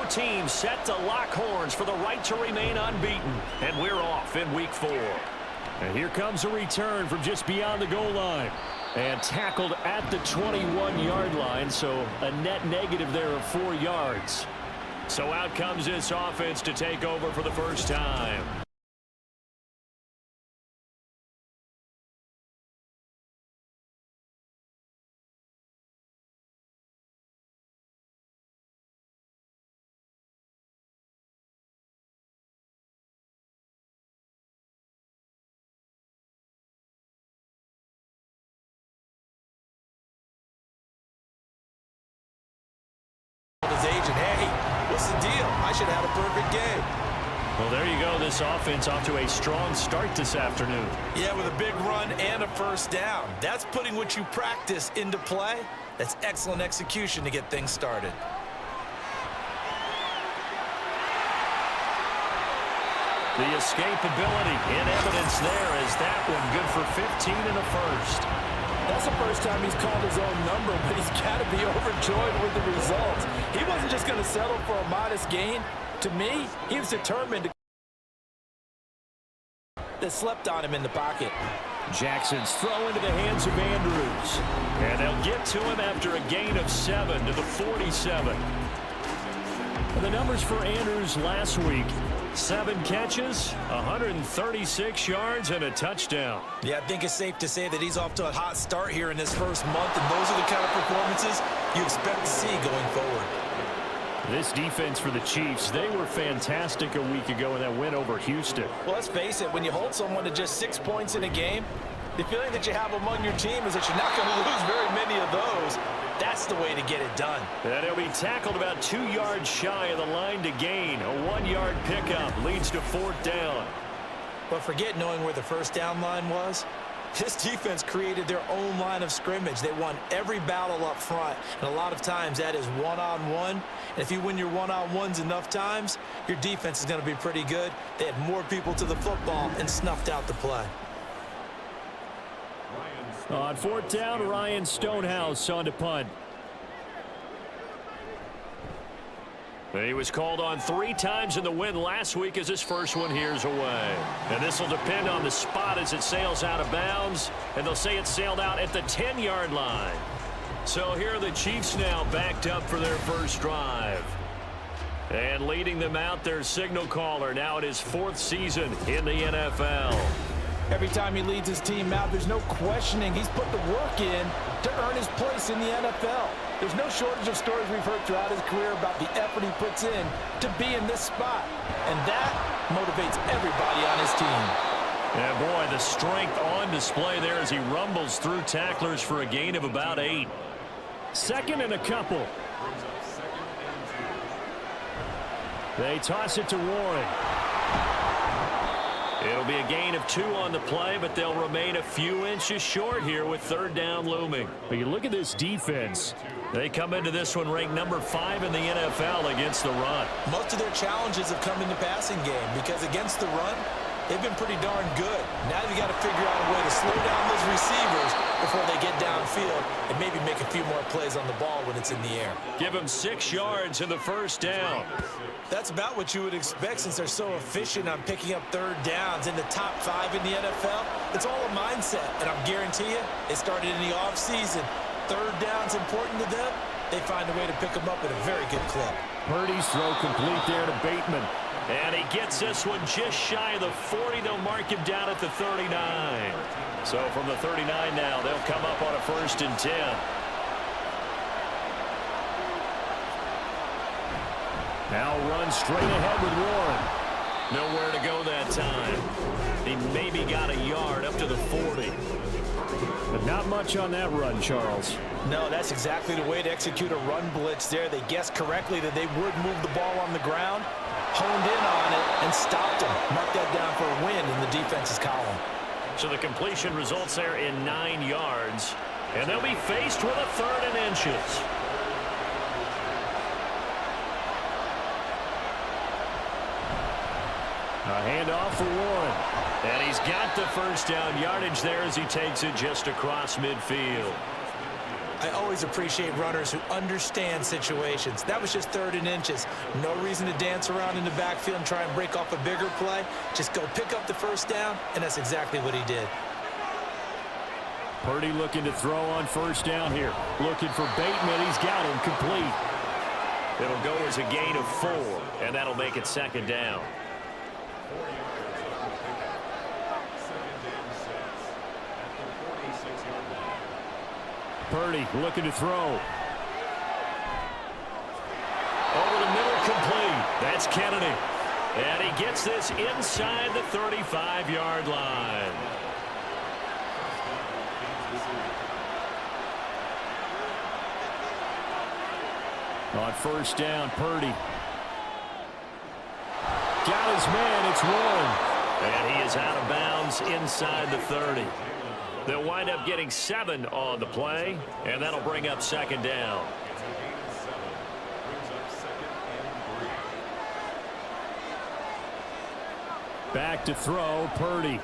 teams set to lock horns for the right to remain unbeaten. And we're off in week 4. And here comes a return from just beyond the goal line. And tackled at the 21-yard line, so a net negative there of 4 yards. So out comes this offense to take over for the first time. His agent, hey, what's the deal? I should have a perfect game. Well, there you go. This offense off to a strong start this afternoon. Yeah, with a big run and a first down. That's putting what you practice into play. That's excellent execution to get things started. The escapability in evidence there as that one good for 15 and a first. That's the first time he's called his own number, but he's got to be overjoyed with the results. He wasn't just going to settle for a modest gain. To me, he was determined to slept on him in the pocket. Jackson's throw into the hands of Andrews. And they'll get to him after a gain of 7 to the 47. And the numbers for Andrews last week: 7 catches, 136 yards, and a touchdown. Yeah, I think it's safe to say that he's off to a hot start here in this first month, and those are the kind of performances you expect to see going forward. This defense for the Chiefs, they were fantastic a week ago in that win over Houston. Well, let's face it, when you hold someone to just 6 points in a game, the feeling that you have among your team is that you're not going to lose very many of those. That's the way to get it done. And he'll be tackled about 2 yards shy of the line to gain. A 1-yard pickup leads to 4th down. But forget knowing where the first down line was. This defense created their own line of scrimmage. They won every battle up front, and a lot of times that is one-on-one. And if you win your one-on-ones enough times, your defense is going to be pretty good. They had more people to the football and snuffed out the play. On 4th down, Ryan Stonehouse on to punt. He was called on 3 times in the win last week as his first one here's away. And this will depend on the spot as it sails out of bounds. And they'll say it sailed out at the 10-yard line. So here are the Chiefs now backed up for their first drive. And leading them out, their signal caller now in his 4th season in the NFL. Every time he leads his team out, there's no questioning. He's put the work in to earn his place in the NFL. There's no shortage of stories we've heard throughout his career about the effort he puts in to be in this spot. And that motivates everybody on his team. And boy, the strength on display there as he rumbles through tacklers for a gain of about 8. 2nd and a couple. They toss it to Warren. It'll be a gain of 2 on the play, but they'll remain a few inches short here with 3rd down looming. But you look at this defense. They come into this one ranked number 5 in the NFL against the run. Most of their challenges have come in the passing game because against the run, they've been pretty darn good. Now you got to figure out a way to slow down those receivers before they get downfield and maybe make a few more plays on the ball when it's in the air. Give them 6 yards in the first down. That's about what you would expect since they're so efficient on picking up 3rd downs in the top 5 in the NFL. It's all a mindset, and I guarantee you, it started in the offseason. 3rd down's important to them. They find a way to pick them up at a very good clip. Purdy's throw complete there to Bateman. And he gets this one just shy of the 40. They'll mark him down at the 39. So from the 39 now, they'll come up on a 1st and 10. Now run straight ahead with Warren. Nowhere to go that time. He maybe got a yard up to the 40. But not much on that run, Charles. No, that's exactly the way to execute a run blitz there. They guessed correctly that they would move the ball on the ground, honed in on it, and stopped him. Mark that down for a win in the defense's column. So the completion results there in 9 yards. And they'll be faced with a 3rd and inches. A handoff for Warren. And he's got the first down yardage there as he takes it just across midfield. I I always appreciate runners who understand situations. That was just 3rd and inches. No reason to dance around in the backfield and try and break off a bigger play. Just go pick up the first down, and that's exactly what he did. Purdy looking to throw on first down here. Looking for Bateman. He's got him complete. It'll go as a gain of 4, and that'll make it 2nd down. Purdy looking to throw. Over the middle, complete. That's Kennedy. And he gets this inside the 35-yard line. On first down, Purdy. Got his man, it's Warren. And he is out of bounds inside the 30. They'll wind up getting 7 on the play, and that'll bring up 2nd down. Back to throw, Purdy.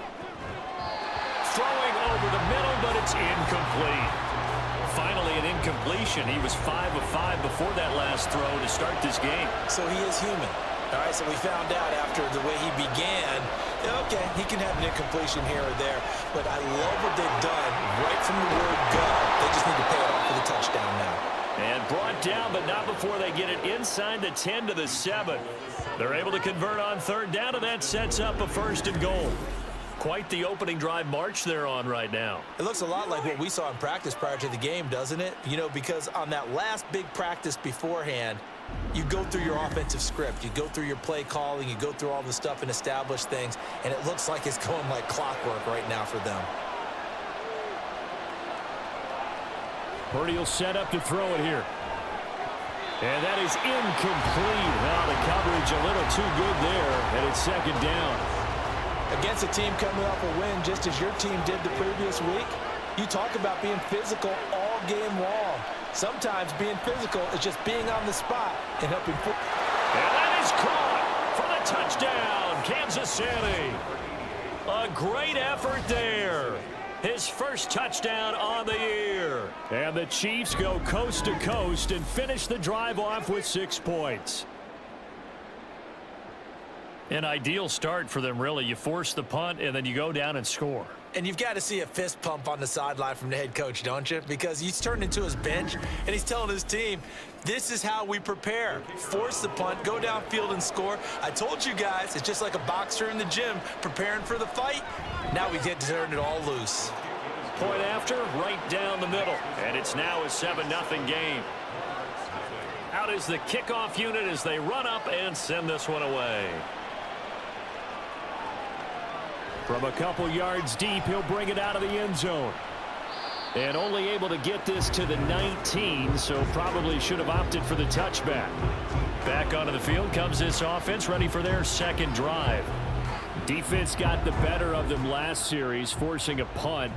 Throwing over the middle, but it's incomplete. Finally an incompletion. He was 5 of 5 before that last throw to start this game. So he is human. All right, so we found out after the way he began, okay, he can have an incompletion here or there, but I love what they've done right from the word go. They just need to pay it off for the touchdown now. And brought down, but not before they get it inside the 10 to the 7. They're able to convert on 3rd down, and that sets up a 1st and goal. Quite the opening drive march they're on right now. It looks a lot like what we saw in practice prior to the game, doesn't it? You know, because on that last big practice beforehand, you go through your offensive script, you go through your play calling, you go through all the stuff and establish things, and it looks like it's going like clockwork right now for them. Purdy will set up to throw it here. And that is incomplete. Now the coverage a little too good there, and it's 2nd down. Against a team coming off a win just as your team did the previous week, you talk about being physical all game long. Sometimes being physical is just being on the spot and helping. And that is caught for the touchdown, Kansas City. A great effort there. His first touchdown on the year. And the Chiefs go coast to coast and finish the drive off with 6 points. An ideal start for them, really. You force the punt, and then you go down and score. And you've got to see a fist pump on the sideline from the head coach, don't you? Because he's turned into his bench, and he's telling his team, this is how we prepare. Force the punt, go downfield and score. I told you guys, it's just like a boxer in the gym preparing for the fight. Now we get to turn it all loose. Point after, right down the middle. And it's now a 7-0 game. Out is the kickoff unit as they run up and send this one away. From a couple yards deep, he'll bring it out of the end zone. And only able to get this to the 19, so probably should have opted for the touchback. Back onto the field comes this offense, ready for their 2nd drive. Defense got the better of them last series, forcing a punt.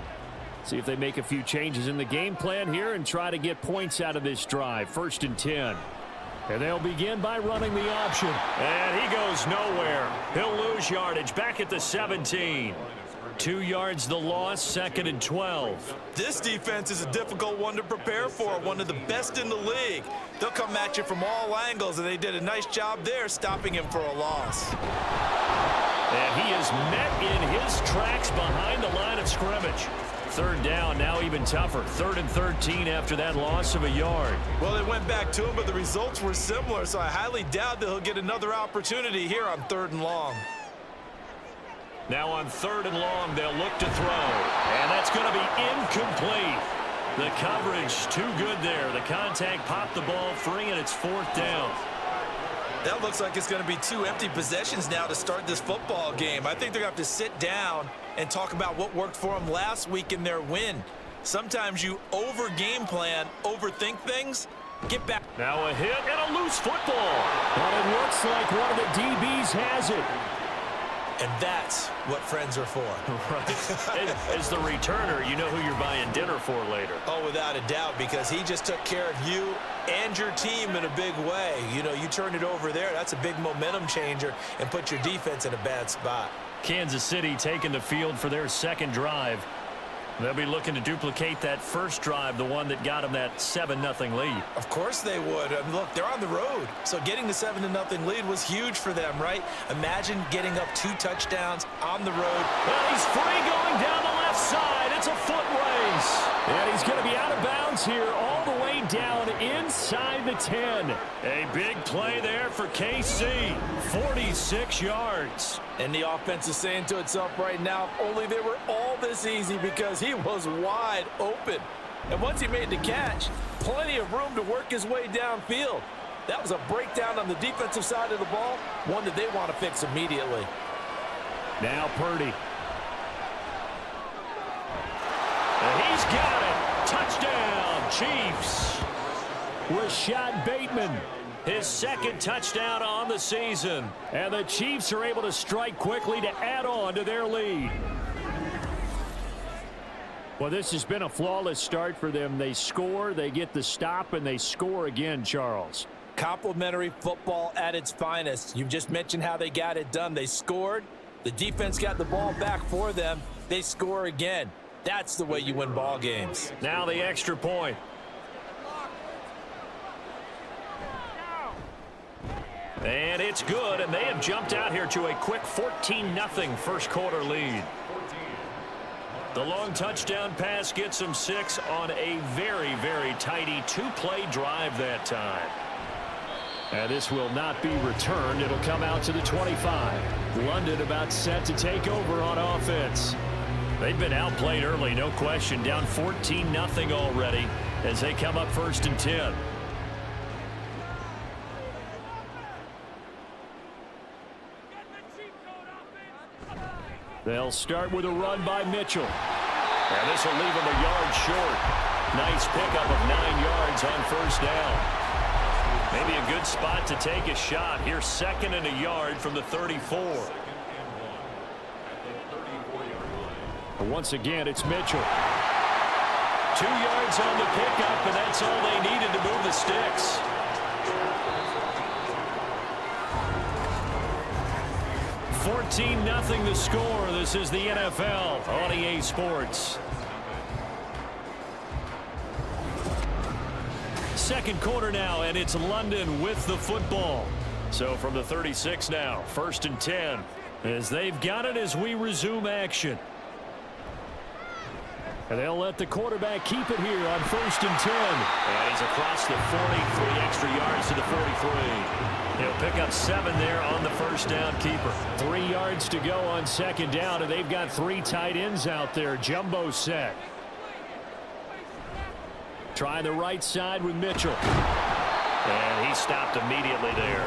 See if they make a few changes in the game plan here and try to get points out of this drive. 1st and 10. And they'll begin by running the option. And he goes nowhere. He'll lose yardage back at the 17. 2 yards the loss, 2nd and 12. This defense is a difficult one to prepare for, one of the best in the league. They'll come at you from all angles, and they did a nice job there stopping him for a loss. And he is met in his tracks behind the line of scrimmage. 3rd down, now even tougher. 3rd and 13 after that loss of a yard. Well, they went back to him, but the results were similar, so I highly doubt that he'll get another opportunity here on 3rd and long. Now on 3rd and long, they'll look to throw. And that's going to be incomplete. The coverage too good there. The contact popped the ball free, and it's 4th down. That looks like it's going to be 2 empty possessions now to start this football game. I think they're going to have to sit down and talk about what worked for them last week in their win. Sometimes you over-game plan, overthink things. Get back. Now a hit and a loose football. But it looks like one of the DBs has it. And that's what friends are for. Right. As the returner, you know who you're buying dinner for later. Oh, without a doubt, because he just took care of you and your team in a big way. You know, you turn it over there, that's a big momentum changer and put your defense in a bad spot. Kansas City taking the field for their 2nd drive. They'll be looking to duplicate that first drive, the one that got them that 7-0 lead. Of course they would. I mean, look, they're on the road. So getting the 7-0 lead was huge for them, right? Imagine getting up 2 touchdowns on the road. Well, he's free going down the left side. It's a foot race. And he's going to be out of bounds here all the way down inside the 10. A big play there for KC. 46 yards. And the offense is saying to itself right now, if only they were all this easy, because he was wide open. And once he made the catch, plenty of room to work his way downfield. That was a breakdown on the defensive side of the ball, one that they want to fix immediately. Now Purdy. And he's got it. Touchdown, Chiefs. Rashad Bateman, his second touchdown on the season. And the Chiefs are able to strike quickly to add on to their lead. Well, this has been a flawless start for them. They score, they get the stop, and they score again, Charles. Complimentary football at its finest. You've just mentioned how they got it done. They scored. The defense got the ball back for them. They score again. That's the way you win ball games. Now the extra point. And it's good, and they have jumped out here to a quick 14-0 first quarter lead. The long touchdown pass gets them 6 on a very, very tidy 2-play drive that time. And this will not be returned. It'll come out to the 25. London about set to take over on offense. They've been outplayed early, no question. Down 14-0 already as they come up 1st and 10. They'll start with a run by Mitchell. And this will leave him a yard short. Nice pickup of 9 yards on first down. Maybe a good spot to take a shot. Here, 2nd and a yard from the 34. But once again, it's Mitchell. 2 yards on the pickup, and that's all they needed to move the sticks. $14-0 the score. This is the NFL on EA Sports. Second quarter now, and it's London with the football. So from the 36 now, 1st and 10, as they've got it as we resume action. And they'll let the quarterback keep it here on 1st and 10. And he's across the 43 extra yards to the 43. He'll pick up 7 there on the first down keeper. 3 yards to go on 2nd down, and they've got 3 tight ends out there. Jumbo set. Try the right side with Mitchell. And he stopped immediately there.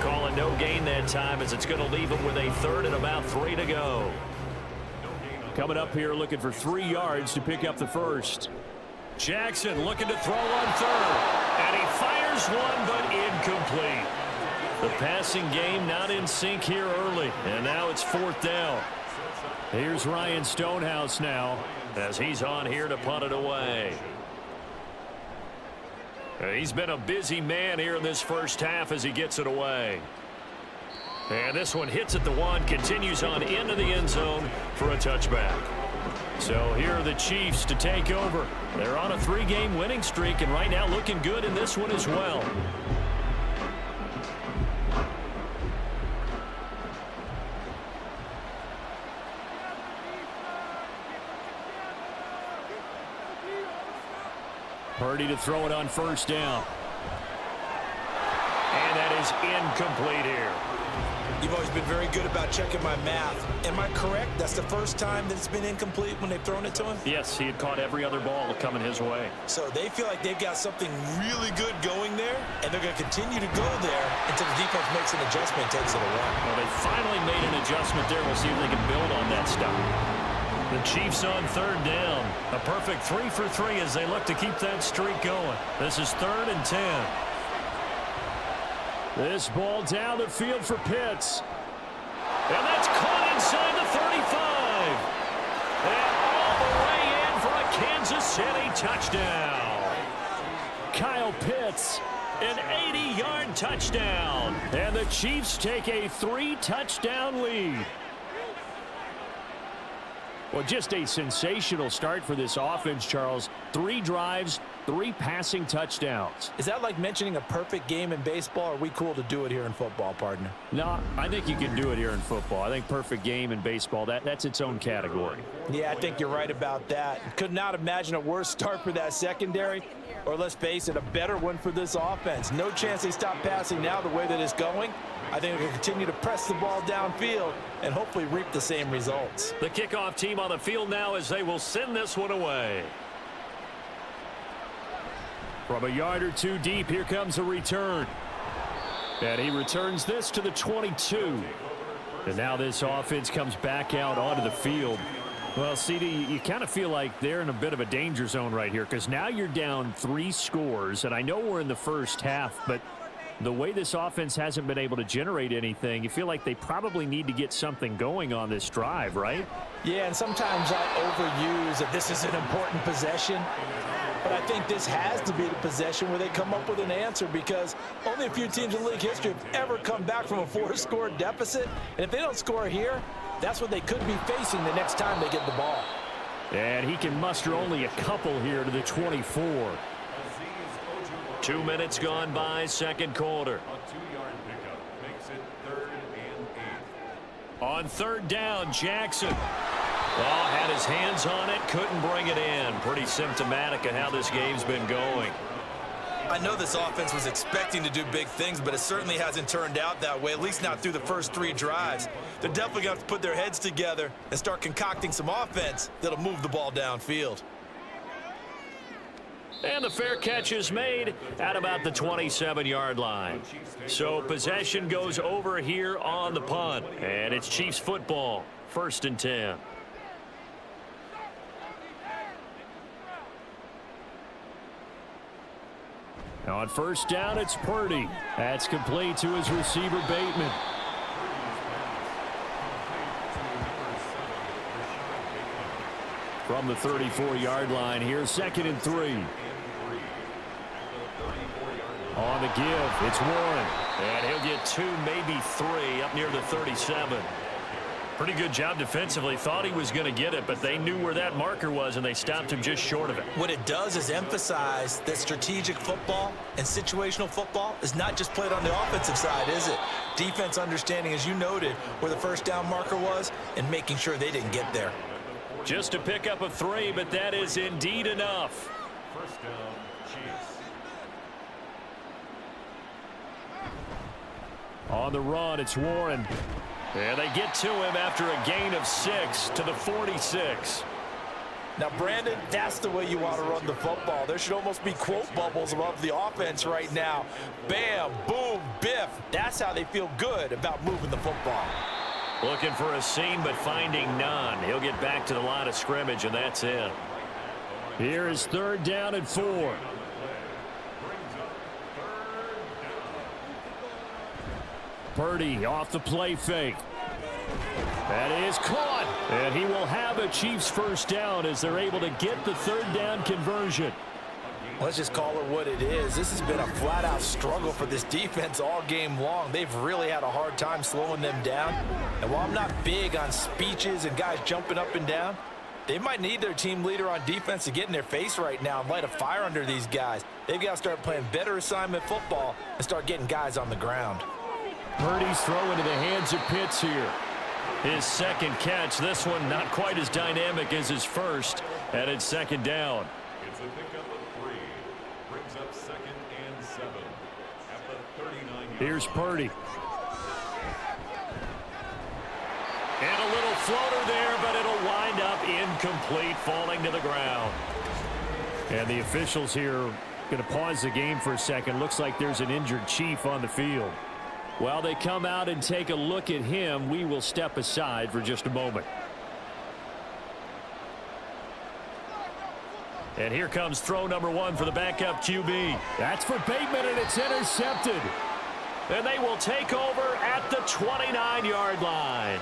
Calling no gain that time, as it's going to leave him with a 3rd and about 3 to go. Coming up here looking for 3 yards to pick up the first. Jackson looking to throw on 3rd. And he fires one, but incomplete. The passing game not in sync here early. And now it's 4th down. Here's Ryan Stonehouse now, as he's on here to punt it away. He's been a busy man here in this first half as he gets it away. And this one hits at the 1, continues on into the end zone for a touchback. So here are the Chiefs to take over. They're on a 3-game winning streak, and right now looking good in this one as well. Purdy to throw it on 1st down. And that is incomplete here. You've always been very good about checking my math. Am I correct? That's the first time that it's been incomplete when they've thrown it to him? Yes, he had caught every other ball coming his way. So they feel like they've got something really good going there, and they're going to continue to go there until the defense makes an adjustment and takes it away. Well, they finally made an adjustment there. We'll see if they can build on that stuff. The Chiefs on 3rd down. A perfect 3 for 3 as they look to keep that streak going. This is 3rd and 10. This ball down the field for Pitts. And that's caught inside the 35. And all the way in for a Kansas City touchdown. Kyle Pitts, an 80-yard touchdown. And the Chiefs take a 3-touchdown lead. Well, just a sensational start for this offense, Charles. 3 drives, 3 passing touchdowns. Is that like mentioning a perfect game in baseball? Or are we cool to do it here in football, partner? No, I think you can do it here in football. I think perfect game in baseball, that's its own category. Yeah, I think you're right about that. Could not imagine a worse start for that secondary, or let's face it, a better one for this offense. No chance they stop passing now the way that it's going. I think we can continue to press the ball downfield and hopefully reap the same results. The kickoff team on the field now as they will send this one away. From a yard or 2 deep, here comes a return. And he returns this to the 22. And now this offense comes back out onto the field. Well, CD, you kind of feel like they're in a bit of a danger zone right here because now you're down 3 scores. And I know we're in the first half, but the way this offense hasn't been able to generate anything, you feel like they probably need to get something going on this drive, right? Yeah, and sometimes I overuse that this is an important possession. But I think this has to be the possession where they come up with an answer because only a few teams in league history have ever come back from a 4-score deficit. And if they don't score here, that's what they could be facing the next time they get the ball. And he can muster only a couple here to the 24. 2 minutes gone by, second quarter. A 2-yard pickup makes it 3rd and 8. On 3rd down, Jackson. Well, had his hands on it, couldn't bring it in. Pretty symptomatic of how this game's been going. I know this offense was expecting to do big things, but it certainly hasn't turned out that way, at least not through the first 3 drives. They're definitely going to have to put their heads together and start concocting some offense that'll move the ball downfield. And the fair catch is made at about the 27-yard line. So possession goes over here on the punt. And it's Chiefs football, 1st and 10. On 1st down, it's Purdy. That's complete to his receiver, Bateman. From the 34-yard line here, 2nd and 3. On the give, it's Warren. And he'll get 2, maybe 3 up near the 37. Pretty good job defensively. Thought he was going to get it, but they knew where that marker was, and they stopped him just short of it. What it does is emphasize that strategic football and situational football is not just played on the offensive side, is it? Defense understanding, as you noted, where the 1st down marker was and making sure they didn't get there. Just a pickup of 3, but that is indeed enough. 1st down, Chiefs. On the run, it's Warren. And they get to him after a gain of 6 to the 46. Now, Brandon, that's the way you want to run the football. There should almost be quote bubbles above the offense right now. Bam, boom, biff. That's how they feel good about moving the football. Looking for a seam, but finding none. He'll get back to the line of scrimmage, and that's it. Here is 3rd down and 4. Purdy off the play fake. That is caught. And he will have a Chiefs 1st down as they're able to get the 3rd down conversion. Let's just call it what it is. This has been a flat-out struggle for this defense all game long. They've really had a hard time slowing them down. And while I'm not big on speeches and guys jumping up and down, they might need their team leader on defense to get in their face right now and light a fire under these guys. They've got to start playing better assignment football and start getting guys on the ground. Purdy's throw into the hands of Pitts here. His 2nd catch. This one not quite as dynamic as his first. And it's 2nd down. It's a pickup of 3. Brings up 2nd and 7 at the 39-yard. Here's Purdy. And a little floater there, but it'll wind up incomplete, falling to the ground. And the officials here going to pause the game for a second. Looks like there's an injured Chief on the field. While they come out and take a look at him, we will step aside for just a moment. And here comes throw number 1 for the backup QB. That's for Bateman, and it's intercepted. And they will take over at the 29-yard line.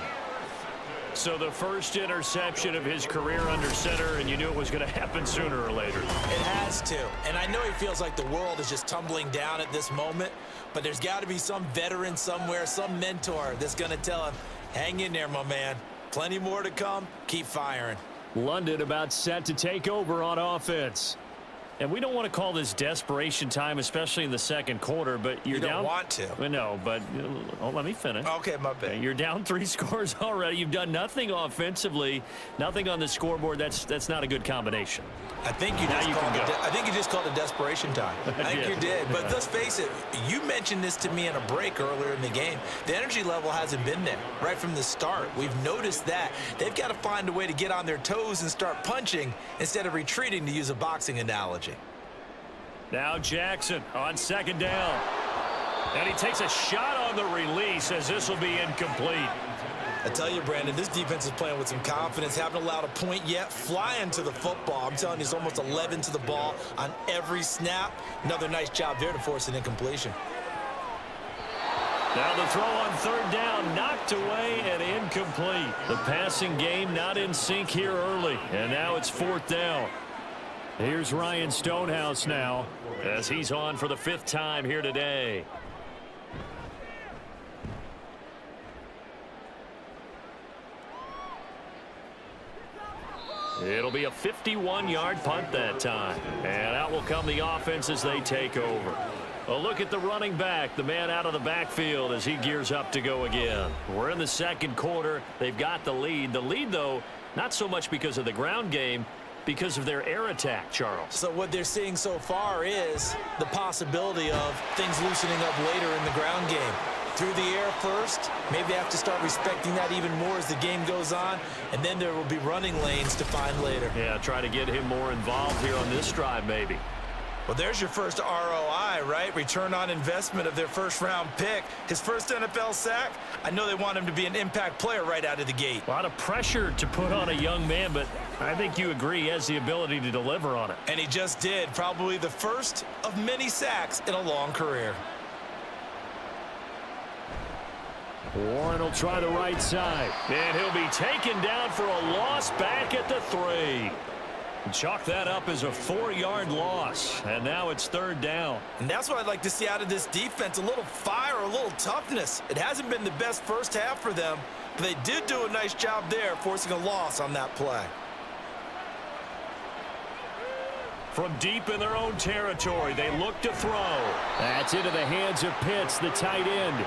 So the first interception of his career under center, and you knew it was going to happen sooner or later. It has to. And I know he feels like the world is just tumbling down at this moment, but there's got to be some veteran somewhere, some mentor that's going to tell him, hang in there, my man. Plenty more to come. Keep firing. London about set to take over on offense. And we don't want to call this desperation time, especially in the second quarter, but you're down. You don't want to. No, but let me finish. Okay, my bad. You're down 3 scores already. You've done nothing offensively, nothing on the scoreboard. That's not a good combination. I think you just called it desperation time. I think you did. But let's face it, you mentioned this to me in a break earlier in the game. The energy level hasn't been there right from the start. We've noticed that. They've got to find a way to get on their toes and start punching instead of retreating, to use a boxing analogy. Now Jackson on second down. And he takes a shot on the release as this will be incomplete. I tell you, Brandon, this defense is playing with some confidence. Haven't allowed a point yet. Flying to the football. I'm telling you, it's almost 11 to the ball on every snap. Another nice job there to force an incompletion. Now the throw on third down, knocked away and incomplete. The passing game not in sync here early. And now it's fourth down. Here's Ryan Stonehouse now as he's on for the 5th time here today. It'll be a 51-yard punt that time. And out will come the offense as they take over. A look at the running back, the man out of the backfield as he gears up to go again. We're in the second quarter. They've got the lead. The lead, though, not so much because of the ground game, because of their air attack, Charles. So what they're seeing so far is the possibility of things loosening up later in the ground game. Through the air first, maybe they have to start respecting that even more as the game goes on, and then there will be running lanes to find later. Yeah, try to get him more involved here on this drive maybe. Well, there's your first ROI, right? Return on investment of their first-round pick. His first NFL sack, I know they want him to be an impact player right out of the gate. A lot of pressure to put on a young man, but I think you agree he has the ability to deliver on it. And he just did. Probably the first of many sacks in a long career. Warren will try the right side. And he'll be taken down for a loss back at the 3. Chalk that up as a 4-yard loss. And now it's third down. And that's what I'd like to see out of this defense. A little fire, a little toughness. It hasn't been the best first half for them, but they did do a nice job there, forcing a loss on that play. From deep in their own territory, they look to throw. That's into the hands of Pitts, the tight end.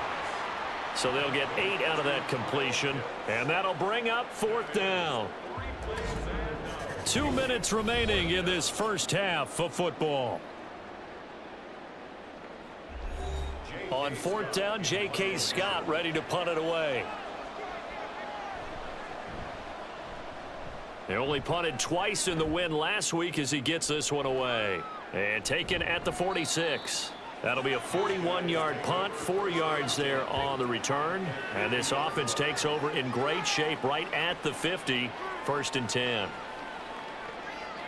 So they'll get 8 out of that completion, and that'll bring up fourth down. 2 minutes remaining in this first half of football. On fourth down, J.K. Scott ready to punt it away. They only punted twice in the win last week as he gets this one away. And taken at the 46. That'll be a 41-yard punt, 4 yards there on the return. And this offense takes over in great shape right at the 50, 1st and 10.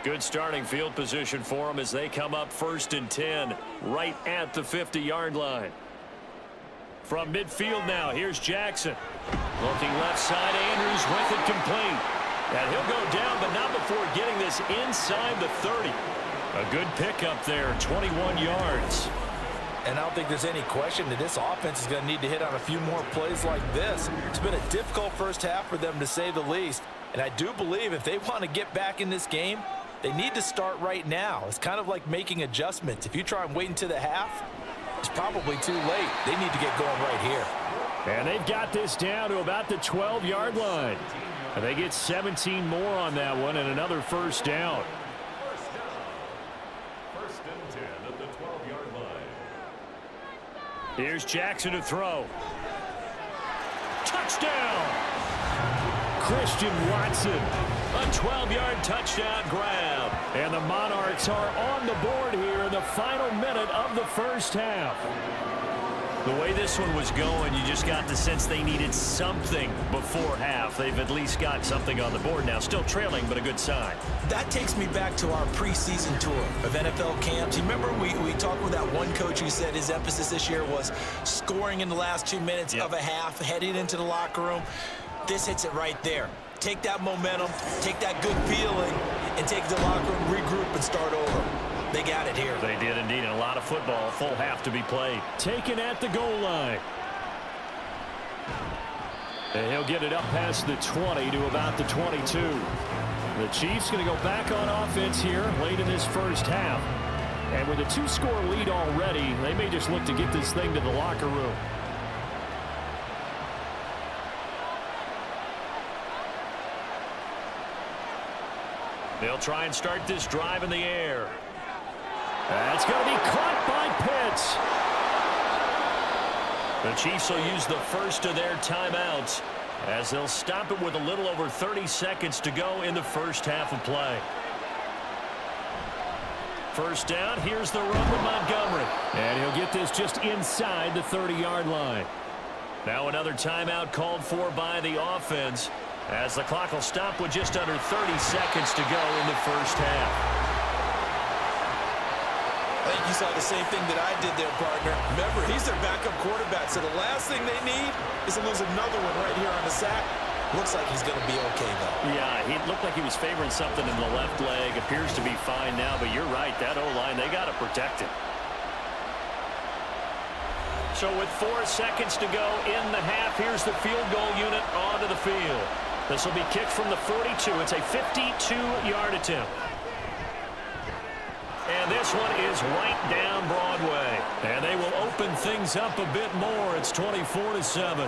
Good starting field position for them as they come up 1st and 10 right at the 50-yard line. From midfield now, here's Jackson. Looking left side, Andrews with it complete. And he'll go down, but not before getting this inside the 30. A good pickup there, 21 yards. And I don't think there's any question that this offense is going to need to hit on a few more plays like this. It's been a difficult first half for them, to say the least. And I do believe if they want to get back in this game, they need to start right now. It's kind of like making adjustments. If you try and wait until the half, it's probably too late. They need to get going right here. And they've got this down to about the 12-yard line. And they get 17 more on that one and another first down. First and 10 at the 12-yard line. Here's Jackson to throw. Touchdown! Christian Watson. A 12-yard touchdown grab. And the Monarchs are on the board here in the final minute of the first half. The way this one was going, you just got the sense they needed something before half. They've at least got something on the board now. Still trailing, but a good sign. That takes me back to our preseason tour of NFL camps. You remember we talked with that one coach who said his emphasis this year was scoring in the last 2 minutes of a half, heading into the locker room. This hits it right there. Take that momentum, take that good feeling, and take the locker room, regroup, and start over. They got it here. They did indeed. And a lot of football, full half to be played. Taken at the goal line. And he'll get it up past the 20 to about the 22. The Chiefs going to go back on offense here late in this first half. And with a 2-score lead already, they may just look to get this thing to the locker room. They'll try and start this drive in the air. That's going to be caught by Pitts. The Chiefs will use the first of their timeouts as they'll stop it with a little over 30 seconds to go in the first half of play. First down, here's the run with Montgomery. And he'll get this just inside the 30-yard line. Now another timeout called for by the offense as the clock will stop with just under 30 seconds to go in the first half. I think you saw the same thing that I did there, partner. Remember, he's their backup quarterback, so the last thing they need is to lose another one right here on the sack. Looks like he's going to be okay, though. Yeah, he looked like he was favoring something in the left leg. Appears to be fine now, but you're right. That O-line, they got to protect it. So with 4 seconds to go in the half, here's the field goal unit onto the field. This will be kicked from the 42. It's a 52-yard attempt. And this one is right down Broadway. And they will open things up a bit more. It's 24-7.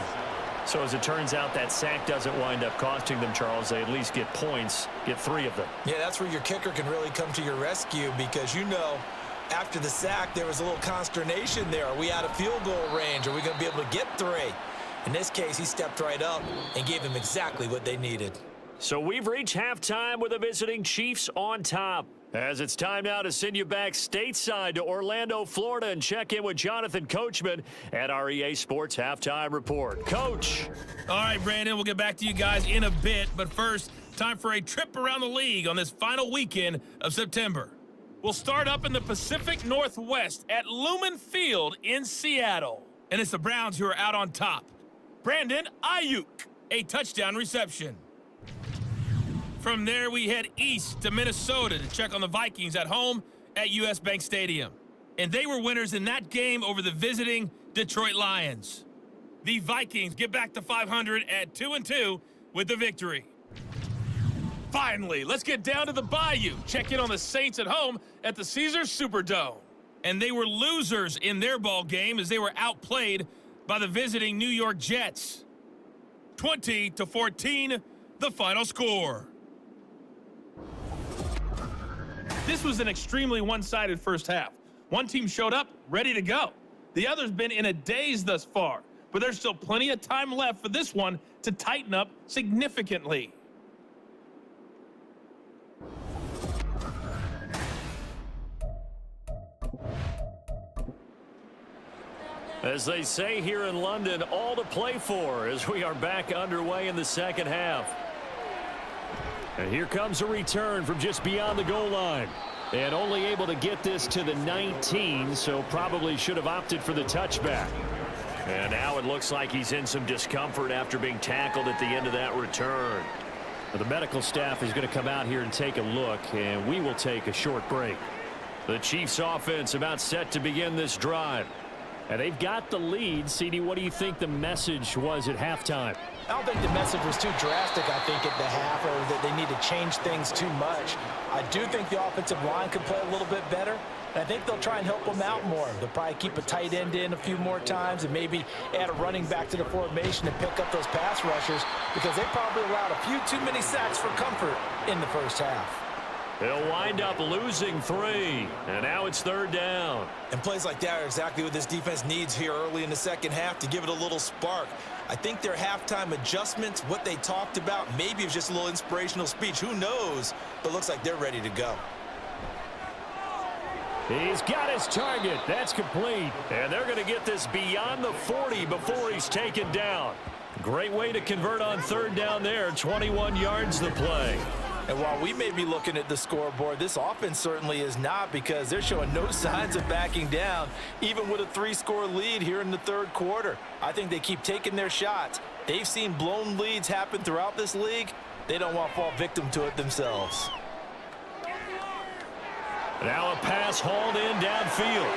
So as it turns out, that sack doesn't wind up costing them, Charles. They at least get points, get 3 of them. Yeah, that's where your kicker can really come to your rescue because, you know, after the sack, there was a little consternation there. Are we out of field goal range? Are we going to be able to get 3? In this case, he stepped right up and gave them exactly what they needed. So we've reached halftime with the visiting Chiefs on top. As it's time now to send you back stateside to Orlando, Florida, and check in with Jonathan Coachman at our EA Sports Halftime Report. Coach. All right, Brandon, we'll get back to you guys in a bit. But first, time for a trip around the league on this final weekend of September. We'll start up in the Pacific Northwest at Lumen Field in Seattle. And it's the Browns who are out on top. Brandon Ayuk, a touchdown reception. From there, we head east to Minnesota to check on the Vikings at home at US Bank Stadium. And they were winners in that game over the visiting Detroit Lions. The Vikings get back to 500 at 2-2 with the victory. Finally, let's get down to the Bayou. Check in on the Saints at home at the Caesars Superdome. And they were losers in their ball game as they were outplayed by the visiting New York Jets. 20-14, the final score. This was an extremely one-sided first half. One team showed up ready to go. The other's been in a daze thus far, but there's still plenty of time left for this one to tighten up significantly. As they say here in London, all to play for as we are back underway in the second half. And here comes a return from just beyond the goal line. And only able to get this to the 19, so probably should have opted for the touchback. And now it looks like he's in some discomfort after being tackled at the end of that return. The medical staff is going to come out here and take a look, and we will take a short break. The Chiefs offense about set to begin this drive. And they've got the lead. CD, what do you think the message was at halftime? I don't think the message was too drastic, I think, at the half, or that they need to change things too much. I do think the offensive line could play a little bit better, and I think they'll try and help them out more. They'll probably keep a tight end in a few more times and maybe add a running back to the formation and pick up those pass rushers because they probably allowed a few too many sacks for comfort in the first half. They'll wind up losing 3, and now it's 3rd down. And plays like that are exactly what this defense needs here early in the second half to give it a little spark. I think their halftime adjustments, what they talked about, maybe it was just a little inspirational speech. Who knows? But it looks like they're ready to go. He's got his target. That's complete. And they're going to get this beyond the 40 before he's taken down. Great way to convert on 3rd down there. 21 yards to play. And while we may be looking at the scoreboard, this offense certainly is not because they're showing no signs of backing down, even with a 3-score lead here in the 3rd quarter. I think they keep taking their shots. They've seen blown leads happen throughout this league. They don't want to fall victim to it themselves. Now a pass hauled in downfield.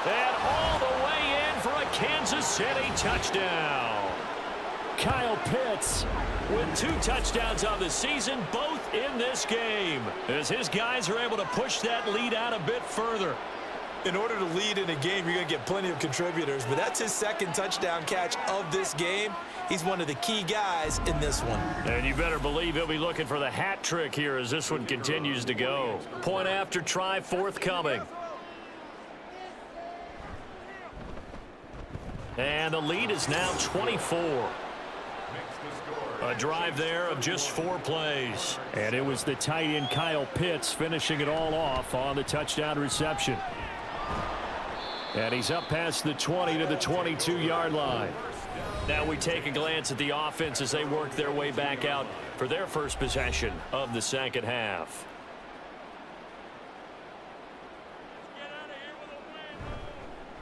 And all the way in for a Kansas City touchdown. Kyle Pitts. With 2 touchdowns on the season, both in this game, as his guys are able to push that lead out a bit further. In order to lead in a game, you're going to get plenty of contributors, but that's his 2nd touchdown catch of this game. He's one of the key guys in this one. And you better believe he'll be looking for the hat trick here as this one continues to go. Point after try forthcoming. And the lead is now 24. A drive there of just 4 plays. And it was the tight end Kyle Pitts finishing it all off on the touchdown reception. And he's up past the 20 to the 22-yard line. Now we take a glance at the offense as they work their way back out for their first possession of the second half.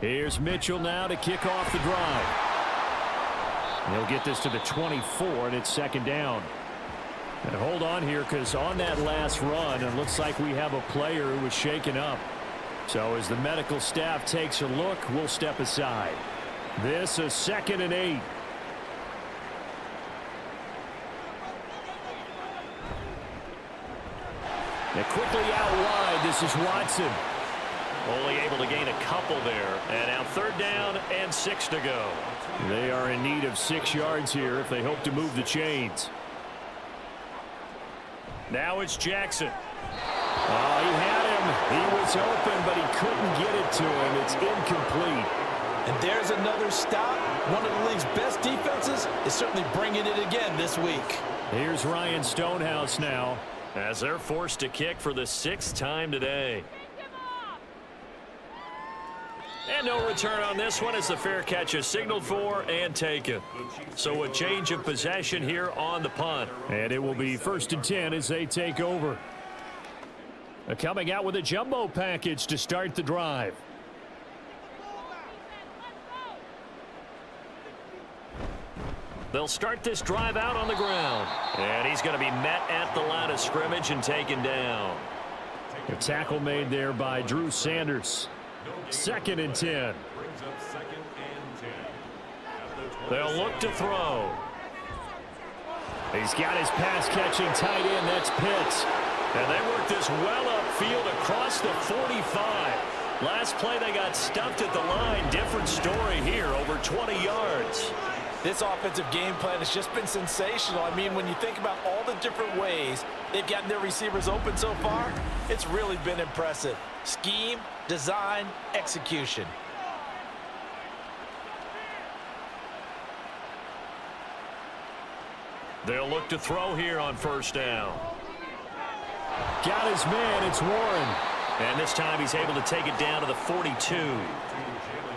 Here's Mitchell now to kick off the drive. He'll get this to the 24, and it's 2nd down. And hold on here, because on that last run, it looks like we have a player who was shaken up. So as the medical staff takes a look, we'll step aside. This is 2nd and 8. And quickly out wide, this is Watson. Only able to gain a couple there. And now 3rd down and 6 to go. They are in need of 6 yards here if they hope to move the chains. Now it's Jackson. Oh, he had him. He was open, but he couldn't get it to him. It's incomplete. And there's another stop. One of the league's best defenses is certainly bringing it again this week. Here's Ryan Stonehouse now, as they're forced to kick for the 6th time today. And no return on this one as the fair catch is signaled for and taken. So a change of possession here on the punt. and it will be 1st and 10 as they take over. Coming out with a jumbo package to start the drive. They'll start this drive out on the ground. And he's going to be met at the line of scrimmage and taken down. A tackle made there by Drew Sanders. 2nd and 10. They'll look to throw. He's got his pass-catching tight end. That's Pitts. And they work this well upfield across the 45. Last play they got stuffed at the line. Different story here, over 20 yards. This offensive game plan has just been sensational. I mean, when you think about all the different ways they've gotten their receivers open so far, it's really been impressive. Scheme, design, execution. They'll look to throw here on 1st down. Got his man. It's Warren. And this time he's able to take it down to the 42.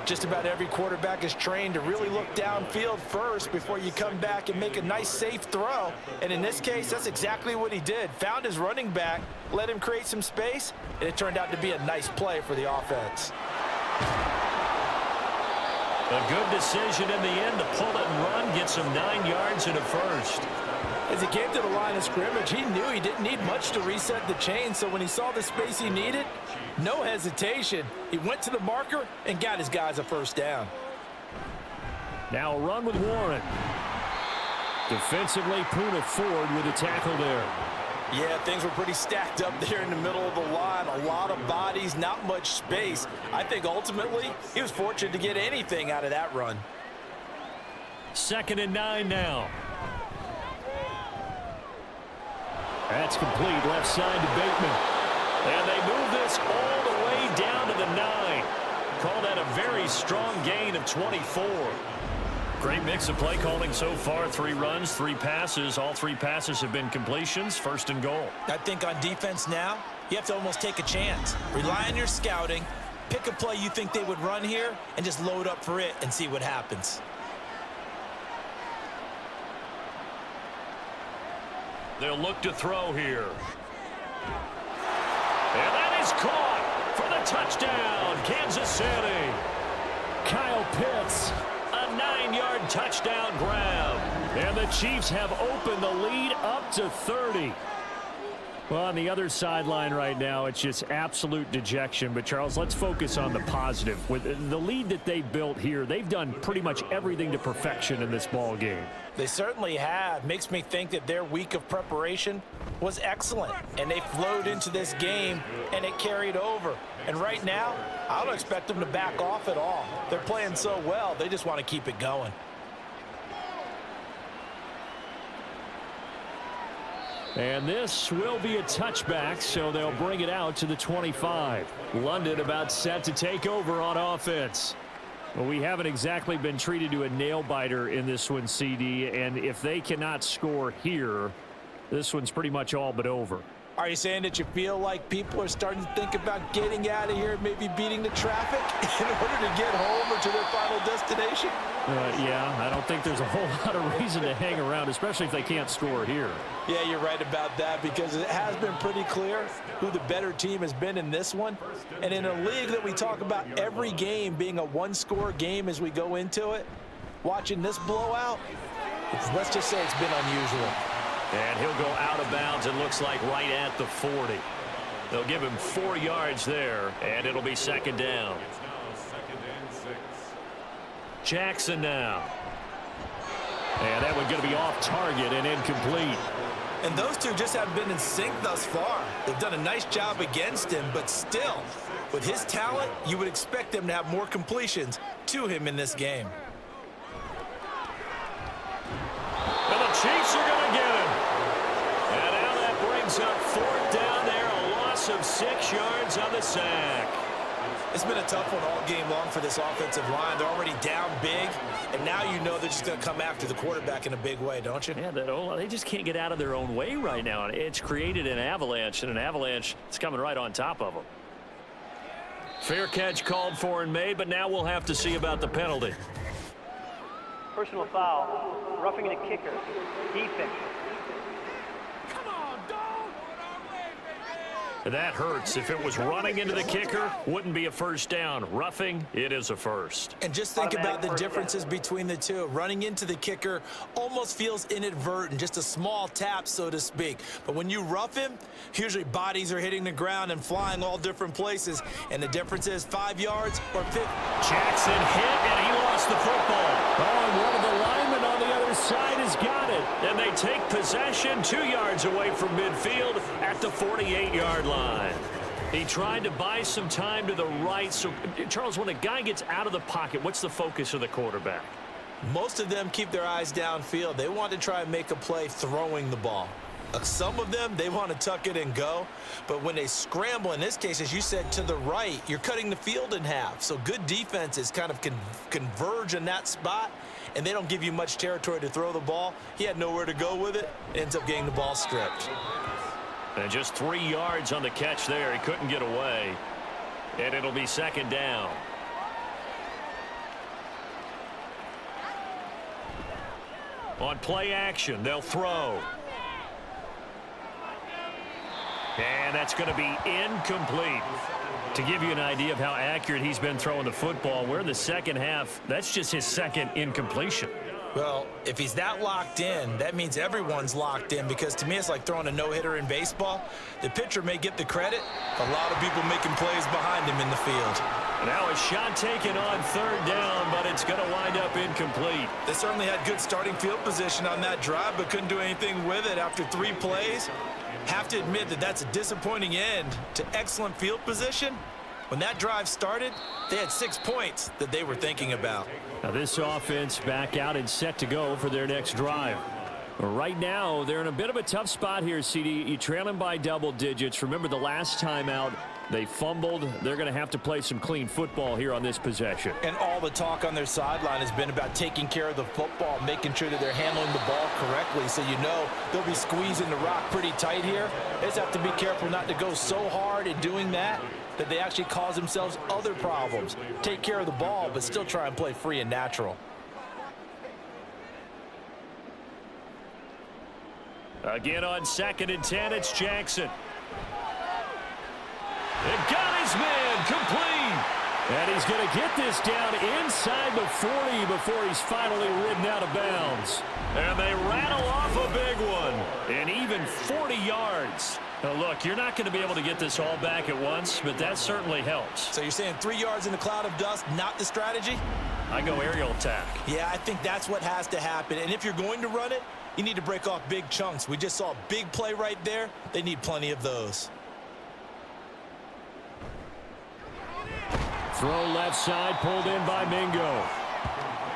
Just about every quarterback is trained to really look downfield first before you come back and make a nice, safe throw. And in this case, that's exactly what he did. Found his running back, let him create some space, and it turned out to be a nice play for the offense. A good decision in the end to pull it and run, get some 9 yards and a first. As he came to the line of scrimmage, he knew he didn't need much to reset the chain, so when he saw the space he needed, no hesitation. He went to the marker and got his guys a 1st down. Now a run with Warren. Defensively, Poona Ford with a tackle there. Yeah, things were pretty stacked up there in the middle of the line. A lot of bodies, not much space. I think ultimately he was fortunate to get anything out of that run. 2nd and 9 now. That's complete. Left side to Bateman. And they move this all the way down to the 9. Call that a very strong gain of 24. Great mix of play calling so far. 3 runs, 3 passes. All 3 passes have been completions. 1st and goal. I think on defense now, you have to almost take a chance. Rely on your scouting. Pick a play you think they would run here and just load up for it and see what happens. They'll look to throw here. And that is caught for the touchdown, Kansas City. Kyle Pitts. A 9-yard touchdown grab. And the Chiefs have opened the lead up to 30. Well, on the other sideline right now, it's just absolute dejection. But, Charles, let's focus on the positive. With the lead that they built here, they've done pretty much everything to perfection in this ball game. They certainly have. Makes me think that their week of preparation was excellent. And they flowed into this game, and it carried over. And right now, I don't expect them to back off at all. They're playing so well, they just want to keep it going. And this will be a touchback, so they'll bring it out to the 25. London about set to take over on offense. Well, we haven't exactly been treated to a nail-biter in this one, CD, and if they cannot score here, this one's pretty much all but over. Are you saying that you feel like people are starting to think about getting out of here and maybe beating the traffic in order to get home or to their final destination? Yeah, I don't think there's a whole lot of reason to hang around, especially if they can't score here. Yeah, you're right about that, because it has been pretty clear who the better team has been in this one. And in a league that we talk about every game being a one-score game as we go into it, watching this blowout, let's just say it's been unusual. And he'll go out of bounds, it looks like right at the 40. They'll give him 4 yards there, and it'll be second down. It's now 2nd and 6. Jackson now. And that one's going to be off target and incomplete. And those two just haven't been in sync thus far. They've done a nice job against him, but still, with his talent, you would expect them to have more completions to him in this game. And the Chiefs are going to get him. And now that brings up 4th down there, a loss of 6 yards on the sack. It's been a tough one all game long for this offensive line. They're already down big, and now you know they're just going to come after the quarterback in a big way, don't you? Yeah, they just can't get out of their own way right now. It's created an avalanche, and an avalanche is coming right on top of them. Fair catch called for and made, but now we'll have to see about the penalty. Personal foul, roughing the kicker, defense. That hurts. If it was running into the kicker, wouldn't be a first down. Roughing, it is a first. And just think about the differences between the two. Running into the kicker almost feels inadvertent, just a small tap, so to speak. But when you rough him, usually bodies are hitting the ground and flying all different places. And the difference is 5 yards or 50. Jackson hit, and he lost the football. Oh, and one of the linemen on the other side has got it. And they take possession 2 yards away from midfield at the 48-yard line. He tried to buy some time to the right. So, Charles, when a guy gets out of the pocket, what's the focus of the quarterback? Most of them keep their eyes downfield. They want to try and make a play throwing the ball. Some of them, they want to tuck it and go. But when they scramble, in this case, as you said, to the right, you're cutting the field in half. So good defenses kind of converge in that spot, and they don't give you much territory to throw the ball. He had nowhere to go with it. Ends up getting the ball stripped. And just 3 yards on the catch there. He couldn't get away. And it'll be second down. On play action, they'll throw. And that's going to be incomplete. To give you an idea of how accurate he's been throwing the football, we're in the second half. That's just his second incompletion. Well, if he's that locked in, that means everyone's locked in, because to me it's like throwing a no-hitter in baseball. The pitcher may get the credit. A lot of people making plays behind him in the field. Now a shot taken on 3rd down, but it's going to wind up incomplete. They certainly had good starting field position on that drive, but couldn't do anything with it after 3 plays. Have to admit that that's a disappointing end to excellent field position. When that drive started, they had 6 points that they were thinking about. Now this offense back out and set to go for their next drive. Right now, they're in a bit of a tough spot here, CD. You trail them by double digits. Remember the last time out, they fumbled. They're going to have to play some clean football here on this possession. And all the talk on their sideline has been about taking care of the football, making sure that they're handling the ball correctly. So you know they'll be squeezing the rock pretty tight here. They just have to be careful not to go so hard in doing that they actually cause themselves other problems. Take care of the ball, but still try and play free and natural. Again on 2nd and 10, it's Jackson. And got his man complete. And he's going to get this down inside the 40 before he's finally ridden out of bounds. And they rattle off a big one. And even 40 yards. Now look, you're not going to be able to get this all back at once, but that certainly helps. So you're saying 3 yards in a cloud of dust, not the strategy? I go aerial attack. Yeah, I think that's what has to happen. And if you're going to run it, you need to break off big chunks. We just saw a big play right there. They need plenty of those. Throw left side, pulled in by Mingo.